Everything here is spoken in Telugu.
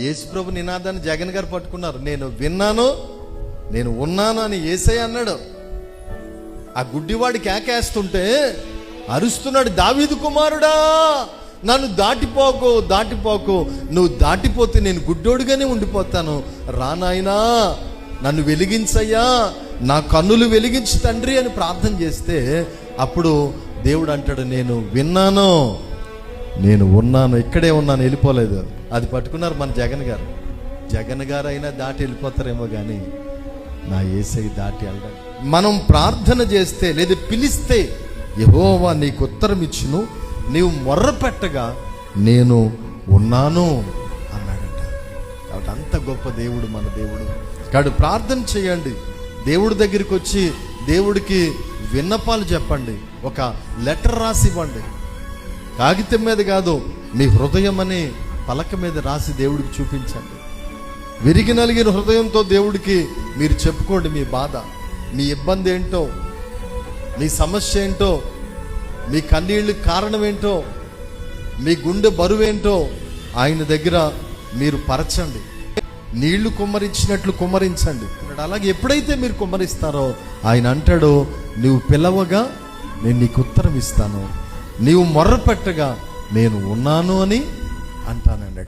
యేసుప్రభు నినాదాన్ని జగన్ గారు పట్టుకున్నారు. నేను విన్నాను, నేను ఉన్నాను అని యేసయ్య అన్నాడు. ఆ గుడ్డివాడి కేకేస్తుంటే అరుస్తున్నాడు, దావీదు కుమారుడా నన్ను దాటిపోకు, దాటిపోకు, నువ్వు దాటిపోతే నేను గుడ్డోడుగానే ఉండిపోతాను, రానాయనా నన్ను వెలిగించయ్యా, నా కన్నులు వెలిగించు తండ్రి అని ప్రార్థన చేస్తే అప్పుడు దేవుడు అంటాడు, నేను విన్నాను, నేను ఉన్నాను, ఇక్కడే ఉన్నాను, వెళ్ళిపోలేదు. అది పట్టుకున్నారు మన జగన్ గారు. జగన్ గారు అయినా దాటి వెళ్ళిపోతారేమో కానీ నా యేసయ్య దాటి వెళ్ళాలి. మనం ప్రార్థన చేస్తే లేదా పిలిస్తే యెహోవా నీకు ఉత్తరం ఇచ్చును, నీవు మొర్ర పెట్టగా నేను ఉన్నాను అన్నాడట. కాబట్టి అంత గొప్ప దేవుడు మన దేవుడు. కాబట్టి ప్రార్థన చేయండి, దేవుడి దగ్గరికి వచ్చి దేవుడికి విన్నపాలు చెప్పండి, ఒక లెటర్ రాసి ఇవ్వండి. కాగితం మీద కాదు, మీ హృదయం అనే పలక మీద రాసి దేవుడికి చూపించండి. విరిగి నలిగిన హృదయంతో దేవుడికి మీరు చెప్పుకోండి మీ బాధ, మీ ఇబ్బంది ఏంటో, మీ సమస్య ఏంటో, మీ కన్నీళ్ళకి కారణం ఏంటో, మీ గుండె బరువేంటో ఆయన దగ్గర మీరు పరచండి. నీళ్లు కుమ్మరించినట్లు కుమ్మరించండి. అలాగే ఎప్పుడైతే మీరు కుమ్మరిస్తారో ఆయన అంటాడు, నువ్వు పిలవగా నేను నీకు ఉత్తరం ఇస్తాను, నీవు మొర్ర పెట్టగా నేను ఉన్నాను అని అంటానండి.